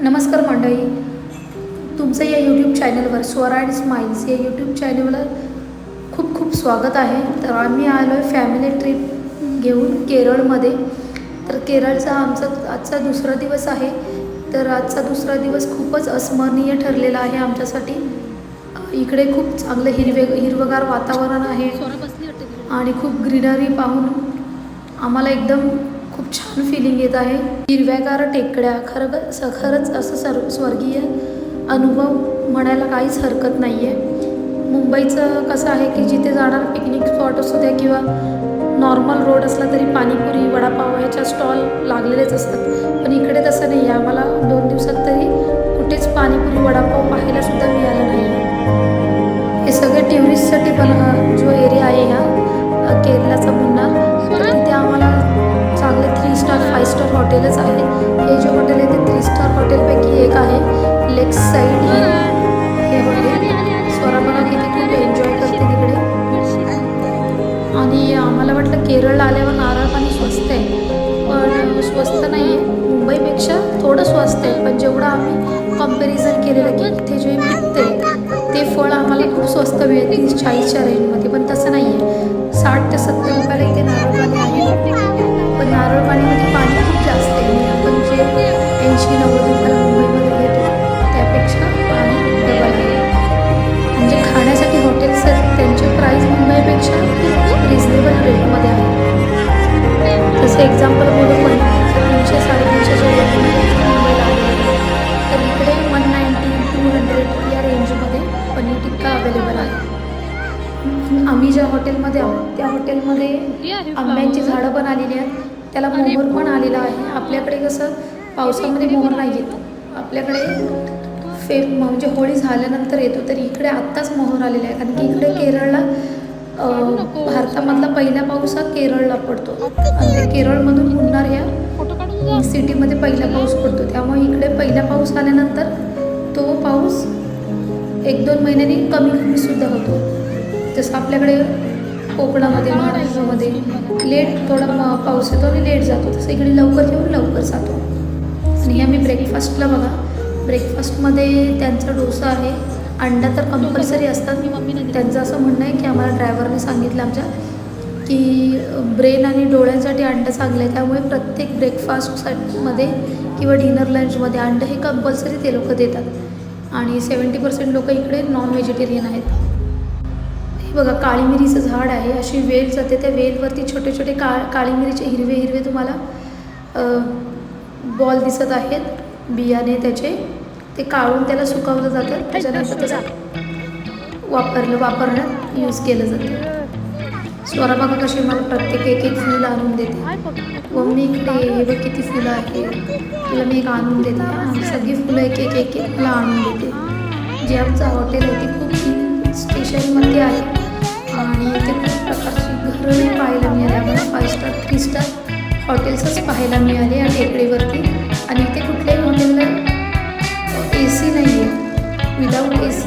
नमस्कार मंडळी, तुमचं या यूट्यूब चॅनलवर स्वरा अँड स्माइल्स या यूट्यूब चॅनलवर खूप खूप स्वागत आहे. तर आम्ही आलो आहे फॅमिली ट्रिप घेऊन केरळमध्ये. तर केरळचा आजचा दुसरा दिवस आहे. तर आजचा दुसरा दिवस खूपच अस्मरणीय ठरलेला आहे आमच्यासाठी. इकडे खूप चांगलं हिरवगार वातावरण आहे आणि खूप ग्रीनरी पाहून आम्हाला एकदम खूप छान फिलिंग येत आहे. हिरव्यागार टेकड्या, खरंच असं स्वर्गीय अनुभव म्हणायला काहीच हरकत नाही आहे. मुंबईचं कसं आहे की जिथे जाणार पिकनिक स्पॉट असू द्या किंवा नॉर्मल रोड असला तरी पाणीपुरी वडापाव ह्याच्या स्टॉल लागलेलेच असतात. पण इकडे तसं नाही आहे. आम्हाला 2 दिवसात तरी कुठेच पाणीपुरी वडापाव पाहायलासुद्धा मिळालं नाही आहे. हे सगळे टुरिस्टसाठी पण जो एरिया आहे ह्या केरळाचा मुन्नार, तर तिथे आम्हाला चांगले 3 स्टार 5 स्टार हॉटेलच आहे. हे जे हॉटेल आहे ते 3 स्टार हॉटेलपैकी एक आहे. लेक साईड हे हॉटेल. स्वरा बघा किती खूप एन्जॉय करते तिकडे. आणि आम्हाला वाटलं केरळला आल्यावर नारळ पाणी स्वस्त आहे, पण स्वस्त नाही आहे. मुंबईपेक्षा थोडं स्वस्त आहे, पण जेवढं आम्ही कम्पॅरिझन केलेलं की इथे जे पिकते ते फळ आम्हाला खूप स्वस्त मिळते 30-40च्या रेंजमध्ये. पण तसं नाही आहे. 60 ते 70 रुपयाला इथे नारळ पाणी आहे. पण नारळ पाणीमध्ये पाणी खूप जास्त आहे. आपण जे 80-90 रुपयाला मुंबईमध्ये घेतो त्यापेक्षा पाणी डबल आहे. म्हणजे खाण्यासाठी हॉटेल्स आहेत त्यांचे प्राईस मुंबईपेक्षा खूप रिजनेबल रेटमध्ये आहे. जसं एक्झाम्पल बोलू पण 300-350च्या रेटमध्ये मुंबईला आहे, तर इकडे 190-200 या रेंजमध्ये पनीर टिक्का अवेलेबल आहे. आम्ही ज्या हॉटेलमध्ये आहोत त्या हॉटेलमध्ये आंब्यांची झाडं पण आलेली आहेत. त्याला मोहर पण आलेला आहे. आपल्याकडे कसं पावसामध्ये मोहर नाही येत, आपल्याकडे म्हणजे होळी झाल्यानंतर येतो. तर इकडे आत्ताच मोहर आलेला आहे, कारण की इकडे केरळला भारतामधला पहिला पाऊस हा केरळला पडतो. आणि ते केरळमधून मुन्नार ह्या सिटीमध्ये पहिला पाऊस पडतो. त्यामुळे इकडे पहिला पाऊस आल्यानंतर तो पाऊस 1-2 महिन्यांनी कमीसुद्धा होतो. जसं आपल्याकडे कोकणामध्ये महाराष्ट्रामध्ये लेट थोडा पाऊस येतो आणि लेट जातो, तसं इकडे लवकर येऊन लवकर जातो. आणि हे आम्ही ब्रेकफास्टला बघा, ब्रेकफास्टमध्ये त्यांचा डोसा आहे. अंडा तर कंपल्सरी असतात. त्यांचं असं म्हणणं आहे की आम्हाला ड्रायव्हरने सांगितलं आमच्या की ब्रेन आणि डोळ्यांसाठी अंडं चांगलं आहे, त्यामुळे प्रत्येक ब्रेकफास्टमध्ये किंवा डिनर लंचमध्ये अंडं हे कंपल्सरी ते लोक देतात. आणि 70% लोक इकडे नॉन व्हेजिटेरियन आहेत. हे बघा काळी मिरीचं झाड आहे. अशी वेल जाते, त्या वेलवरती छोटे छोटे काळी मिरीचे हिरवे तुम्हाला बॉल दिसत आहेत. बियाणे त्याचे ते काढून त्याला सुकवलं जातं. त्याच्यानंतर त्याचं वापरण्यात यूज केलं जातं. स्वरा बघा कशी मला प्रत्येक एक फूल आणून देते. व मी इकडे हे बघ किती फुलं आहे, तुला मी एक आणून देते. आणि सगळी फुलं एक मला आणून देते. जे आमचं हॉटेल आहे ते खूप हिल स्टेशनमध्ये आहे आणि इथे खूप प्रकारची घरं पाहायला मिळाली आम्हाला. 5 स्टार 3 स्टार हॉटेल्सच पाहायला मिळाले या टेकडीवरती. आणि इथे कुठल्याही हॉटेलला AC नाही आहे. विदाऊट AC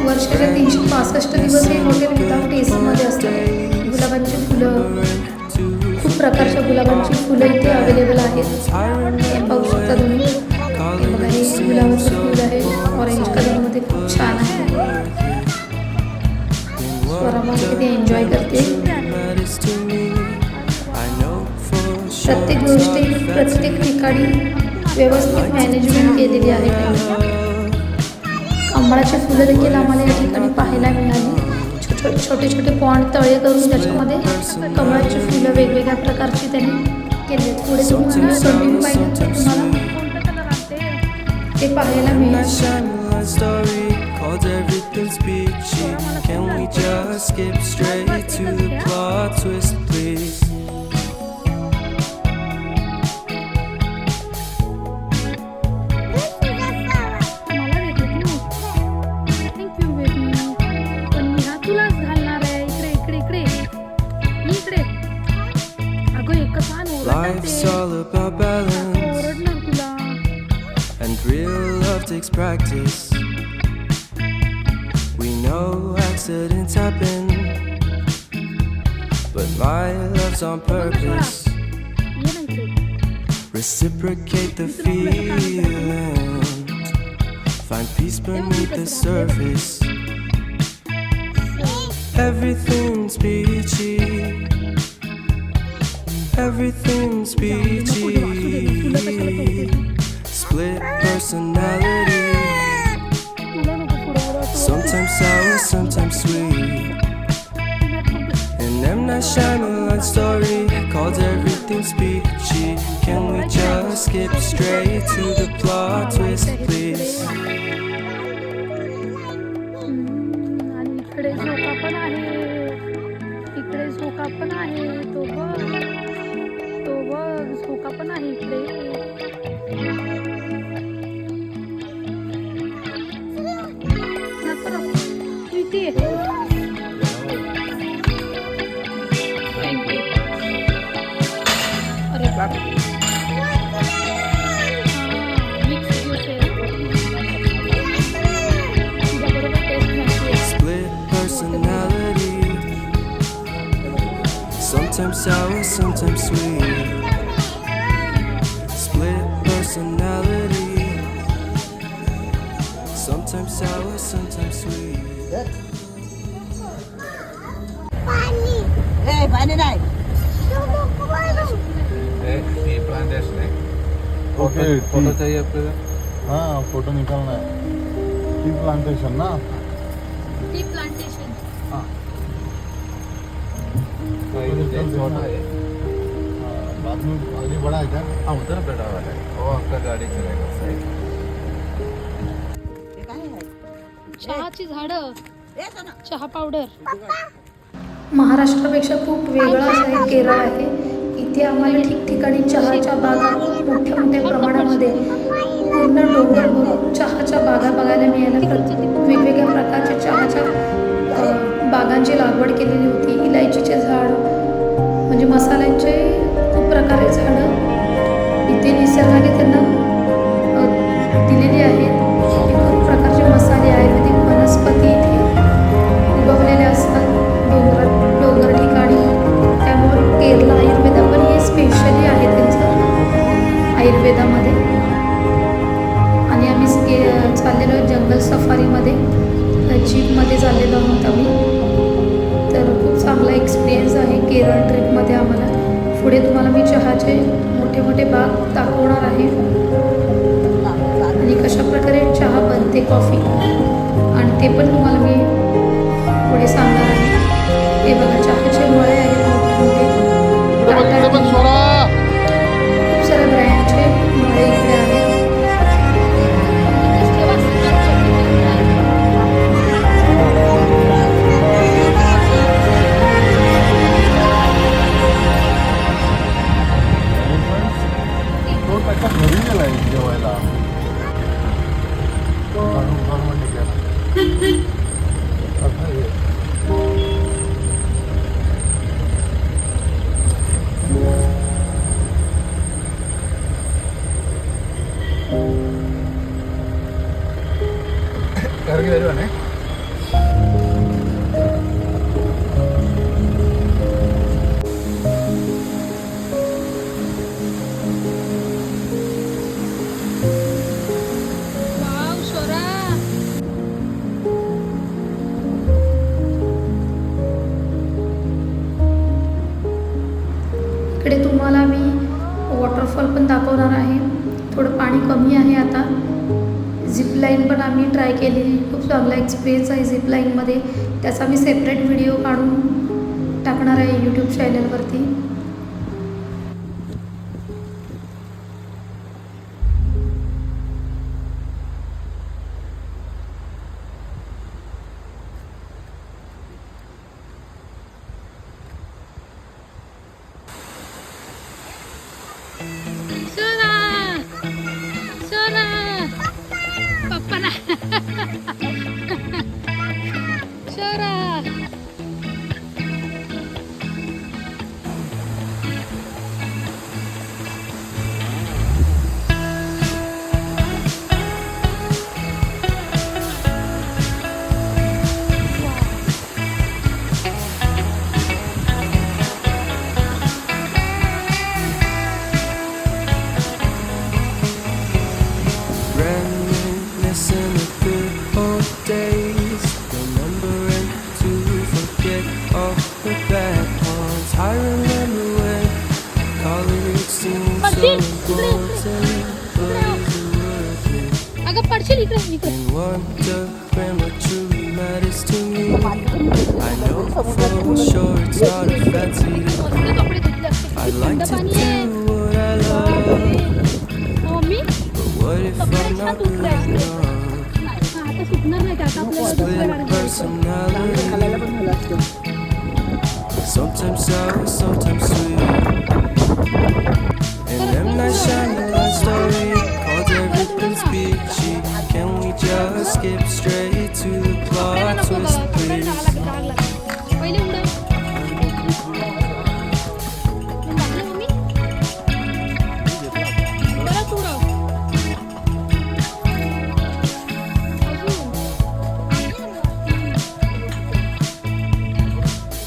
वर्षाच्या 365 दिवस हे हॉटेल विदाऊट ACमध्ये असतं. गुलाबांची फुलं, खूप प्रकारच्या गुलाबांची फुलं इथे अवेलेबल आहेत. हे पाहू शकता तुम्ही. हे बघा हे गुलाबाचं फुल आहे, ऑरेंज कलरमध्ये खूप छान आहे. स्वरामध्ये किती एन्जॉय करते. प्रत्येक गोष्टी प्रत्येक ठिकाणी व्यवस्थित मॅनेजमेंट केलेली आहे. कमळाची फुलं देखील आम्हाला या ठिकाणी पाहायला मिळाली. छोटे छोटे पॉन्ड तळे करून त्याच्यामध्ये कमळाची फुलं वेगवेगळ्या प्रकारची त्यांनी केली. पुढे तुम्ही कंटिन्यू पाहिलं तर तुम्हाला ते पाहायला मिळेल. Life's all about balance, and real love takes practice. We know accidents happen, but my love's on purpose. Reciprocate the feeling. Find peace beneath the surface. Everything's peachy. Everything's peachy. Split personality. Sometimes sour, sometimes sweet. An M. Night Shyamalan story called Everything's Peachy. Can we just skip straight to the plot twist, please? आणि इकडे झोका पण आहे. इकडे झोका पण आहे. तो बघ झोका पण आहे इकडे. नको किती आहे. थँक्यू. अरे बाप. मिक्स ज्यूस आहे. तुझ्याबरोबर टेस्ट नसते. Split personality. Sometimes sour, sometimes sweet. Split personality. Sometimes sour, sometimes sweet. पाणी नाही. टी प्लांटेशन है। ओके फोटो चाहिए आपको? हाँ फोटो निकालना है टी प्लांटेशन ना टी प्लांटेशन. तो ये छोटा है। हाँ, बाद में आगे बड़ा है क्या हाँ उधर बड़ा वाला है, वो आपका गाड़ी चलेगा साइड। हे काय आहे? चहाची झाडं. हे सोना. चहा पावडर. महाराष्ट्रापेक्षा खूप वेगळं असं हे केरळ आहे. इथे आम्हाला ठिकठिकाणी चहाच्या बागा मोठ्या मोठ्या प्रमाणामध्ये पूर्ण डोंगर भरून चहाच्या बागा बघायला मिळाल्या. वेगवेगळ्या प्रकारच्या चहाच्या बागांची लागवड केलेली होती. इलायचीचे झाड म्हणजे मसाल्यांचे खूप प्रकारे झाडं इथे निसर्गाने त्यांना दिलेली आहेत. खूप प्रकारचे मसाले आयुर्वेदिक वनस्पती इथे उगवलेले असतात डोंगर ठिकाणी. त्यामुळे केरला आयुर्वेदा पण हे स्पेशली आहे त्यांचं आयुर्वेदामध्ये. आणि आम्ही चाललेलो जंगल सफारीमध्ये जीपमध्ये चाललेलो आहोत आम्ही. तर खूप चांगला एक्सपिरियन्स आहे केरळ ट्रिपमध्ये आम्हाला. पुढे तुम्हाला मी चहाचे मोठे मोठे बाग दाखवणार आहे आणि कशा प्रकारे चहा बनते कॉफी आणि ते पण तुम्हाला मी पुढे सांगणार आहे. हे बघा चहाचे मळे आहेत मोठे टाटा टी. खूप साऱ्या ब्रँडचे मळे इकडे आहेत. तो त्याच्या घरी गेलाय जेवायला घरून गेला असं आहे. ഇറങ്ങി വരുവാണേ. वाव स्वरा. इकडे तुम्हाला मी वॉटरफॉल पण दाखवणार आहे. थोडं पाणी कमी आहे आता. झिपलाईन पण आम्ही ट्राय केलेली. खूप चांगला एक्सपिरियन्स आहे झिपलाईनमध्ये. त्याचा मी सेपरेट व्हिडिओ काढून टाकणार आहे यूट्यूब चॅनलवरती. पप्पाला शोरा अगं पडशील इकडे इकडे. and wonder when what truly matters to me. I know for sure it's not a fancy. कसले कपडे धुतले असते. I किती like थंड to पाणी आहे. do what I love, mummy but what if कपडे I'm छान not धुतले good असते. enough? आता सुकणार नाही आता आपल्याला Split दुसऱ्या गाडीत जायचं. personality. Sometimes sour, sometimes sweet. And I'm not shining like story. Called everything's peachy. Can we just skip straight to the plot twist, please? पहिले उडव. मम्मी परत उडव.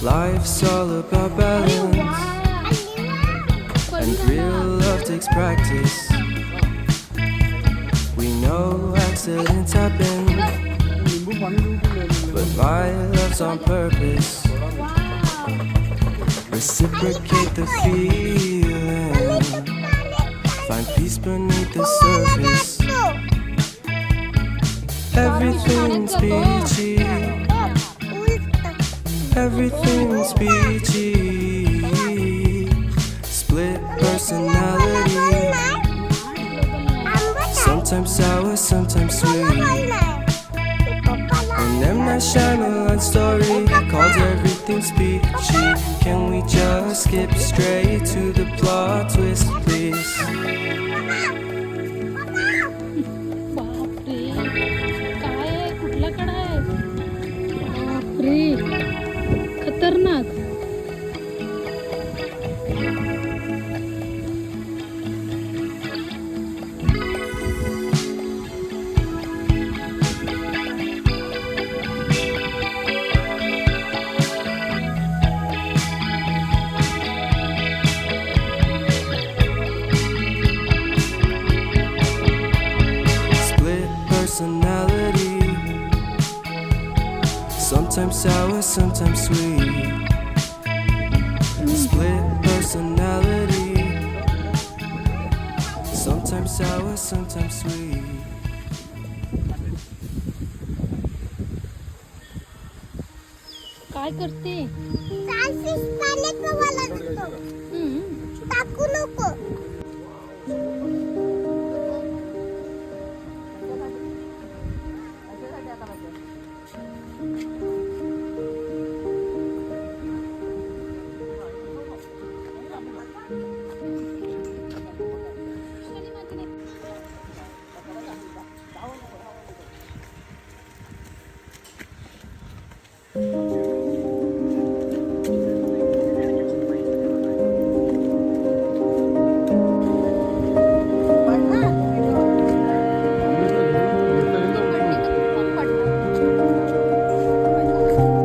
Life's all about balance, and real love takes practice. We know accidents happen, but my love's on purpose. Reciprocate the feeling, find peace beneath the surface. Everything's peachy, everything's peachy. Split personality, sometimes sour, sometimes sweet. And I'm not shining like story, called everything's peachy. Can we just skip straight to the plot twist, please? बापरे काय आहे कुठला कडा आहे बापरे खतरनाक Split personality, sometimes sour, sometimes sweet. Split personality, sometimes sour, sometimes sweet. काय करते टाकू नको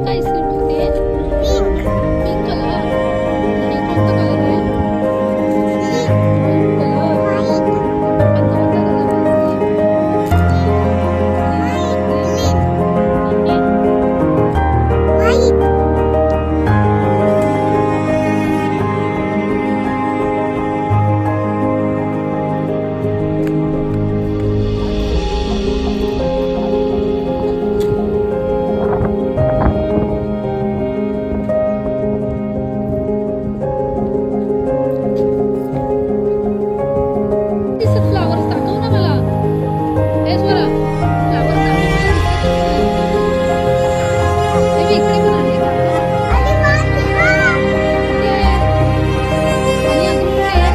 काय स्क्रीन होते पिंक कलर आणि कोणता कलर आहे दिसत फ्लावर्स दाखव ना मला हे स्वरा फ्लावर्स दाखव मला हे इकडे पण आहे आणि अजून कुठे आहे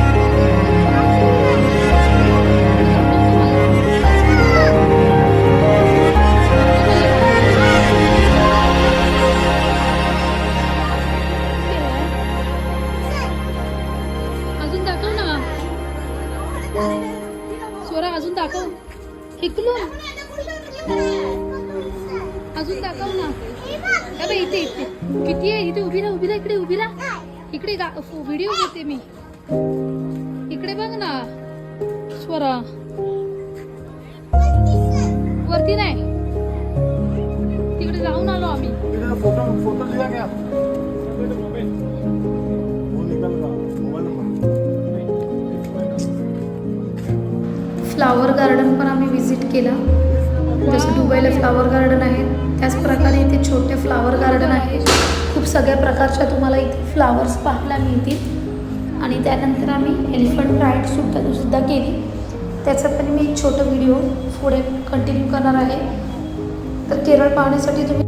अजून दाखव ना स्वरा अजून दाखव इकडून अजून दाखव ना अबे इथे इथे किती आहे इथे उभी राहा इकडे उभी राहा इकडे व्हिडिओ घेते मी इकडे बघ ना स्वरा वरती नाही तिकडे जाऊन आलो आम्ही फोटो फोटो लिया क्या वो निकल रहा मोबाइल नंबर फ्लावर गार्डन पण आम्ही व्हिजिट केला. जसं दुबईला फ्लावर गार्डन आहे त्याच प्रकारे इथे छोटे फ्लावर गार्डन आहे. खूप सगळ्या प्रकारच्या तुम्हाला इथे फ्लावर्स पाहायला मिळतील. आणि त्यानंतर आम्ही एलिफंट राईडसुद्धा केली. त्याचा पण मी एक छोटं व्हिडिओ पुढे कंटिन्यू करणार आहे. तर केरळ पाहण्यासाठी तुम्ही